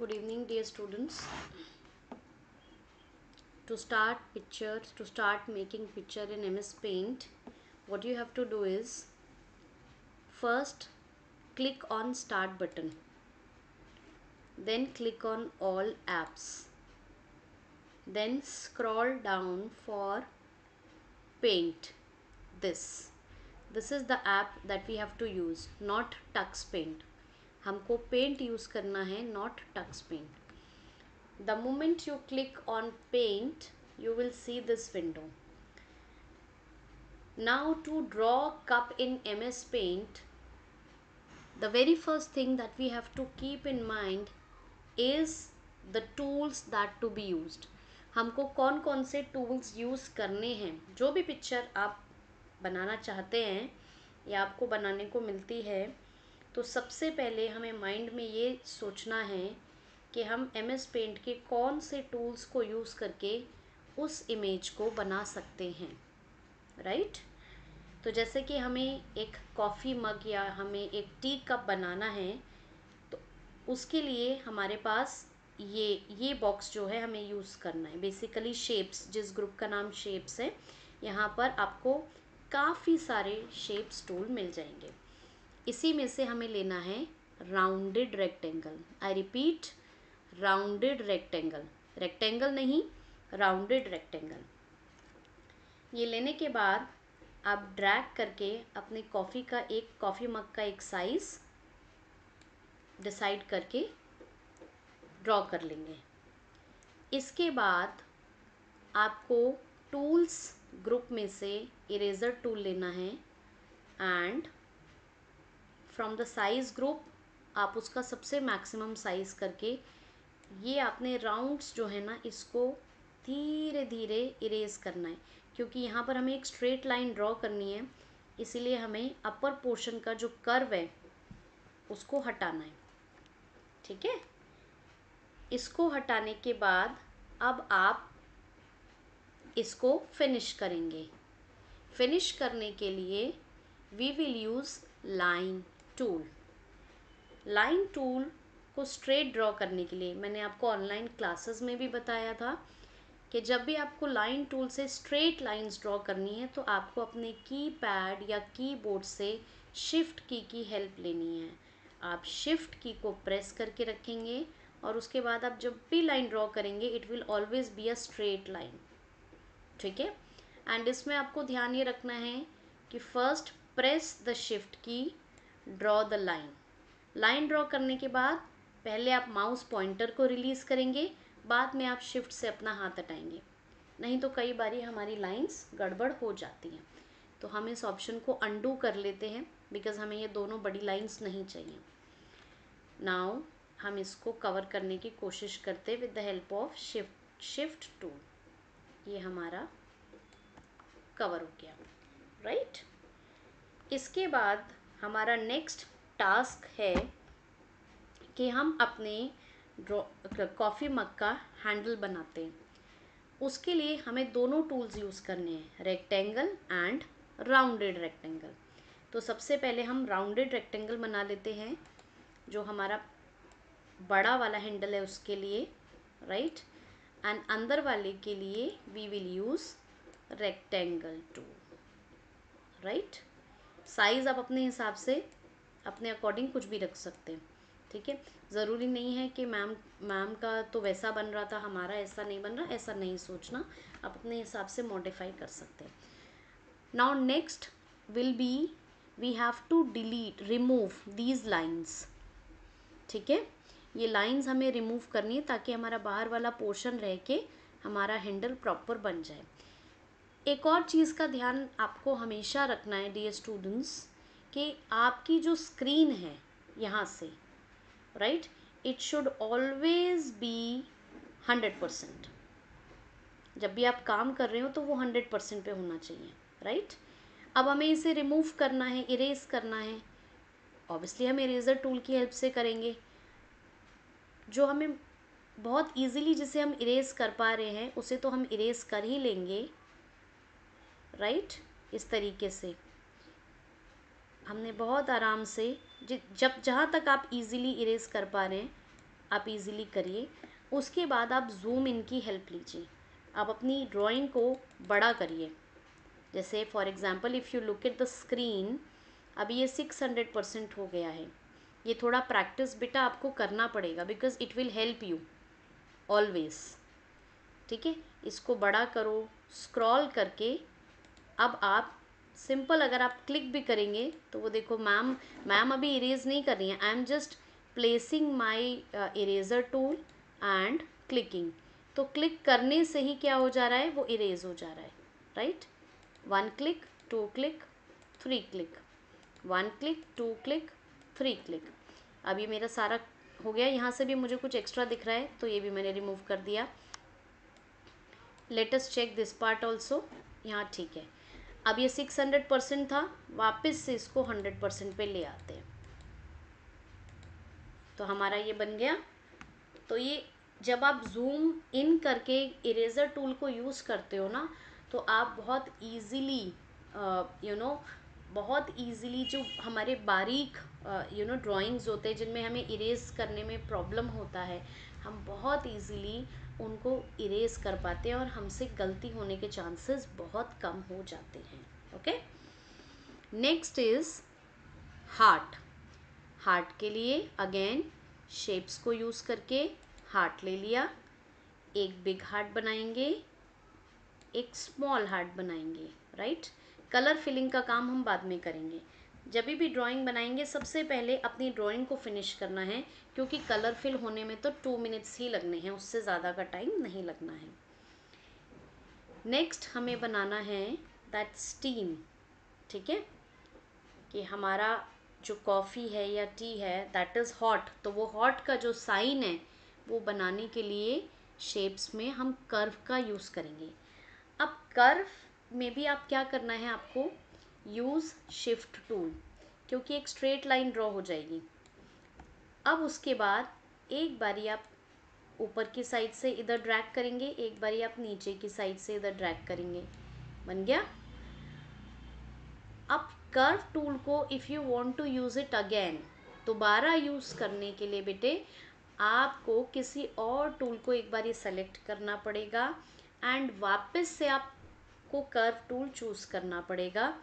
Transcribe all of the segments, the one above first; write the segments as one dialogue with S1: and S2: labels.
S1: Good evening, dear students. To start making picture in MS Paint, what you have to do is first click on Start button, then click on All Apps, then scroll down for Paint. This is the app that we have to use, not Tux Paint. हमको Paint use करना है, not Tux Paint. The moment you click on Paint, you will see this window. Now to draw cup in MS Paint, the very first thing that we have to keep in mind is the tools that to be used. हमको कौन कौन से tools use करने हैं. जो भी picture आप बनाना चाहते हैं या आपको बनाने को मिलती है, तो सबसे पहले हमें माइंड में ये सोचना है कि हम MS पेंट के कौन से टूल्स को यूज़ करके उस इमेज को बना सकते हैं, राइट? तो जैसे कि हमें एक कॉफ़ी मग या हमें एक टी कप बनाना है, तो उसके लिए हमारे पास ये बॉक्स जो है हमें यूज़ करना है. बेसिकली शेप्स, जिस ग्रुप का नाम शेप्स है, यहाँ पर आपको काफ़ी सारे शेप्स टूल मिल जाएंगे. इसी में से हमें लेना है rounded rectangle. I repeat, rounded rectangle. Rectangle नहीं, राउंडेड रेक्टेंगल. ये लेने के बाद आप ड्रैग करके अपने कॉफ़ी मग का एक साइज़ डिसाइड करके ड्रॉ कर लेंगे. इसके बाद आपको टूल्स ग्रुप में से इरेज़र टूल लेना है and from the size group आप उसका सबसे मैक्सिमम साइज़ करके ये आपने राउंड्स जो है ना, इसको धीरे धीरे इरेज करना है, क्योंकि यहाँ पर हमें एक स्ट्रेट लाइन ड्रॉ करनी है. इसीलिए हमें अपर पोर्शन का जो कर्व है उसको हटाना है. ठीक है, इसको हटाने के बाद अब आप इसको फिनिश करेंगे. फिनिश करने के लिए we will use line tool. Line tool को स्ट्रेट ड्रॉ करने के लिए मैंने आपको ऑनलाइन क्लासेस में भी बताया था कि जब भी आपको लाइन टूल से स्ट्रेट लाइंस ड्रॉ करनी है तो आपको अपने कीपैड या कीबोर्ड से शिफ्ट की हेल्प लेनी है. आप शिफ्ट की को प्रेस करके रखेंगे और उसके बाद आप जब भी लाइन ड्रॉ करेंगे it will always be a straight line. ठीक है, एंड इसमें आपको ध्यान ये रखना है कि फर्स्ट प्रेस द शिफ्ट की, draw the line. Line draw करने के बाद पहले आप माउस पॉइंटर को रिलीज़ करेंगे, बाद में आप शिफ्ट से अपना हाथ हटाएंगे, नहीं तो कई बारी हमारी लाइंस गड़बड़ हो जाती हैं. तो हम इस ऑप्शन को अंडू कर लेते हैं बिकॉज हमें ये दोनों बड़ी लाइंस नहीं चाहिए. नाउ हम इसको कवर करने की कोशिश करते with the help of shift tool. ये हमारा कवर हो गया, राइट? इसके बाद हमारा नेक्स्ट टास्क है कि हम अपने कॉफ़ी मग का हैंडल बनाते हैं. उसके लिए हमें दोनों टूल्स यूज़ करने हैं, रेक्टेंगल एंड राउंडेड रेक्टेंगल. तो सबसे पहले हम राउंडेड रेक्टेंगल बना लेते हैं. जो हमारा बड़ा वाला हैंडल है उसके लिए, राइट, एंड अंदर वाले के लिए we will use rectangle tool, right. Size आप अपने हिसाब से अपने अकॉर्डिंग कुछ भी रख सकते हैं. ठीक है, ज़रूरी नहीं है कि मैम का तो वैसा बन रहा था, हमारा ऐसा नहीं बन रहा, ऐसा नहीं सोचना. आप अपने हिसाब से मॉडिफाई कर सकते हैं. Now next will be we have to remove these lines. ठीक है, ये लाइन्स हमें रिमूव करनी है ताकि हमारा बाहर वाला पोर्शन रह के हमारा हैंडल प्रॉपर बन जाए. एक और चीज़ का ध्यान आपको हमेशा रखना है डियर स्टूडेंट्स, कि आपकी जो स्क्रीन है यहाँ से, right, it should always be 100%. जब भी आप काम कर रहे हो तो वो 100% पे होना चाहिए, राइट. अब हमें इसे रिमूव करना है, इरेज करना है. ऑब्वियसली हम इरेजर टूल की हेल्प से करेंगे. जो हमें बहुत ईजिली जिसे हम इरेज कर पा रहे हैं उसे तो हम इरेज कर ही लेंगे, राइट. इस तरीके से हमने बहुत आराम से जब जहाँ तक आप इजीली इरेज कर पा रहे हैं आप इजीली करिए। उसके बाद आप जूम इन की हेल्प लीजिए, आप अपनी ड्राइंग को बड़ा करिए। जैसे for example if you look at the screen, अभी ये 600% हो गया है। ये थोड़ा प्रैक्टिस बेटा आपको करना पड़ेगा, because it will help you always. ठीक है, इसको बड़ा करो स्क्रॉल करके। अब आप सिंपल अगर आप क्लिक भी करेंगे तो वो देखो मैम अभी इरेज नहीं कर रही हैं, I am just placing my eraser tool and clicking. तो क्लिक करने से ही क्या हो जा रहा है, वो इरेज हो जा रहा है, right. 1 click, 2 click, 3 click, 1 click, 2 click, 3 click. अब ये मेरा सारा हो गया। यहाँ से भी मुझे कुछ एक्स्ट्रा दिख रहा है तो ये भी मैंने रिमूव कर दिया। Let us check this part also. यहाँ ठीक है। अब ये 600% था, वापस से इसको 100% पे ले आते हैं, तो हमारा ये बन गया। तो ये जब आप जूम इन करके इरेजर टूल को यूज़ करते हो ना, तो आप बहुत ईज़िली बहुत ईज़िली जो हमारे बारीक ड्राइंग्स होते हैं जिनमें हमें इरेज करने में प्रॉब्लम होता है, हम बहुत ईज़िली उनको इरेज कर पाते हैं और हमसे गलती होने के चांसेस बहुत कम हो जाते हैं। Okay, next is heart. Heart के लिए अगेन शेप्स को यूज़ करके हार्ट ले लिया। एक बिग हार्ट बनाएंगे, एक स्मॉल हार्ट बनाएंगे, राइट। कलर फिलिंग का काम हम बाद में करेंगे। जब भी ड्राइंग बनाएंगे सबसे पहले अपनी ड्राइंग को फिनिश करना है, क्योंकि कलर फिल होने में तो 2 मिनट्स ही लगने हैं, उससे ज़्यादा का टाइम नहीं लगना है। नेक्स्ट हमें बनाना है दैट स्टीम। ठीक है, कि हमारा जो कॉफ़ी है या टी है दैट इज़ हॉट, तो वो हॉट का जो साइन है वो बनाने के लिए शेप्स में हम कर्व का यूज़ करेंगे। अब कर्व में भी आप क्या करना है, आपको यूज़ शिफ्ट टूल, क्योंकि एक स्ट्रेट लाइन ड्रॉ हो जाएगी। अब उसके बाद एक बारी आप ऊपर की साइड से इधर ड्रैग करेंगे, एक बारी आप नीचे की साइड से इधर ड्रैग करेंगे, बन गया। अब कर्व टूल को if you want to use it again, दोबारा यूज़ करने के लिए बेटे आपको किसी और टूल को एक बार ये सेलेक्ट करना पड़ेगा एंड वापस से आपको कर्व टूल चूज़ करना पड़ेगा।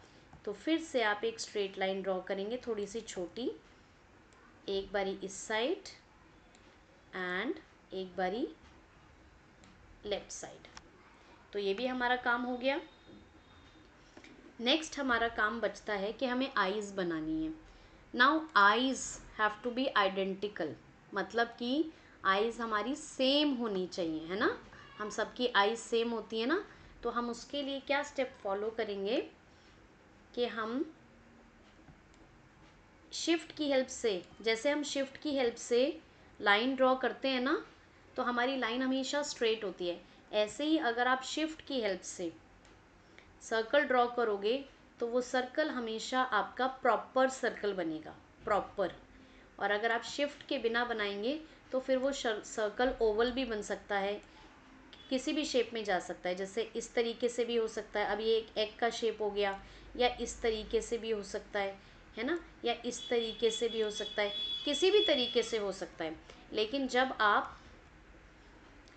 S1: तो फिर से आप एक स्ट्रेट लाइन ड्रॉ करेंगे थोड़ी सी छोटी, एक बारी इस साइड एंड एक बारी लेफ्ट साइड। तो ये भी हमारा काम हो गया। नेक्स्ट हमारा काम बचता है कि हमें आईज़ बनानी है। Now eyes have to be identical, मतलब कि आईज़ हमारी सेम होनी चाहिए, है ना। हम सबकी आईज़ सेम होती है ना, तो हम उसके लिए क्या स्टेप फॉलो करेंगे कि हम शिफ्ट की हेल्प से, जैसे हम शिफ्ट की हेल्प से लाइन ड्रॉ करते हैं ना, तो हमारी लाइन हमेशा स्ट्रेट होती है। ऐसे ही अगर आप शिफ्ट की हेल्प से सर्कल ड्रॉ करोगे तो वो सर्कल हमेशा आपका प्रॉपर सर्कल बनेगा, प्रॉपर। और अगर आप शिफ्ट के बिना बनाएंगे तो फिर वो सर्कल ओवल भी बन सकता है, किसी भी शेप में जा सकता है। जैसे इस तरीके से भी हो सकता है, अब ये एक एग का शेप हो गया, या इस तरीके से भी हो सकता है ना, या इस तरीके से भी हो सकता है, किसी भी तरीके से हो सकता है। लेकिन जब आप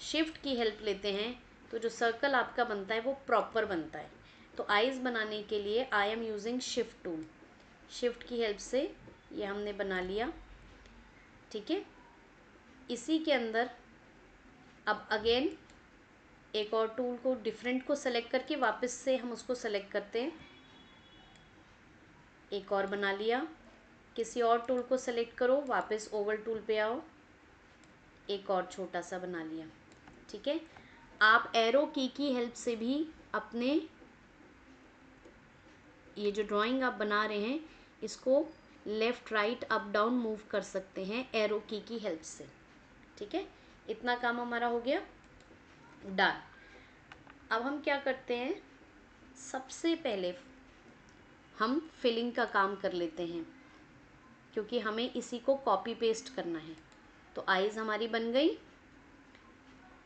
S1: शिफ्ट की हेल्प लेते हैं तो जो सर्कल आपका बनता है वो प्रॉपर बनता है। तो आईज़ बनाने के लिए I am using shift tool, shift की हेल्प से ये हमने बना लिया। ठीक है, इसी के अंदर अब अगेन एक और टूल को डिफरेंट को सेलेक्ट करके वापस से हम उसको सेलेक्ट करते हैं, एक और बना लिया। किसी और टूल को सेलेक्ट करो, वापस ओवल टूल पे आओ, एक और छोटा सा बना लिया। ठीक है, आप एरो की हेल्प से भी अपने ये जो ड्राइंग आप बना रहे हैं इसको left right up down move कर सकते हैं एरो की हेल्प से। ठीक है, इतना काम हमारा हो गया डन। अब हम क्या करते हैं, सबसे पहले हम फिलिंग का काम कर लेते हैं, क्योंकि हमें इसी को कॉपी पेस्ट करना है। तो आईज़ हमारी बन गई।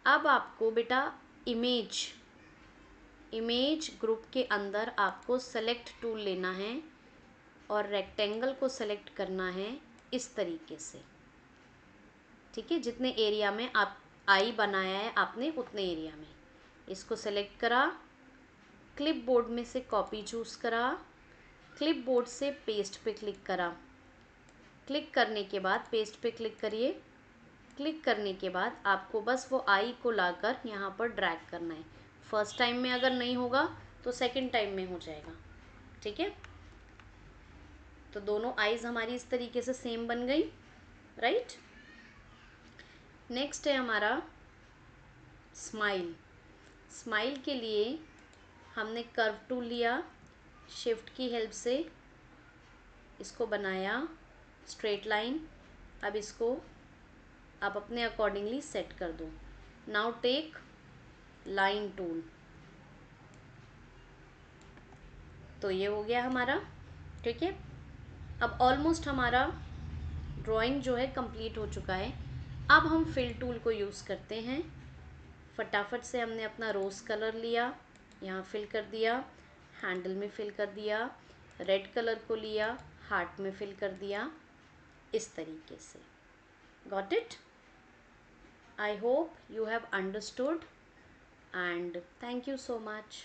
S1: अब आपको बेटा इमेज ग्रुप के अंदर आपको सेलेक्ट टूल लेना है और रेक्टेंगल को सेलेक्ट करना है इस तरीके से। ठीक है, जितने एरिया में आप आई बनाया है आपने उतने एरिया में। इसको सेलेक्ट करा, क्लिप बोर्ड में से कॉपी चूज़ करा, क्लिप बोर्ड से पेस्ट पे क्लिक करा। क्लिक करने के बाद पेस्ट पे क्लिक करिए। क्लिक करने के बाद आपको बस वो आई को लाकर यहाँ पर ड्रैग करना है। फर्स्ट टाइम में अगर नहीं होगा तो सेकंड टाइम में हो जाएगा, ठीक है। तो दोनों आईज हमारी इस तरीके से सेम बन गई, राइट। नेक्स्ट है हमारा स्माइल। स्माइल के लिए हमने कर्व टूल लिया, शिफ्ट की हेल्प से इसको बनाया स्ट्रेट लाइन। अब इसको आप अपने अकॉर्डिंगली सेट कर दो। Now take line tool. तो ये हो गया हमारा, ठीक है। अब ऑलमोस्ट हमारा ड्राइंग जो है कंप्लीट हो चुका है। अब हम फिल टूल को यूज़ करते हैं। फटाफट से हमने अपना रोज़ कलर लिया, यहाँ फिल कर दिया, हैंडल में फिल कर दिया, रेड कलर को लिया, हार्ट में फिल कर दिया, इस तरीके से। Got it? I hope you have understood and thank you so much.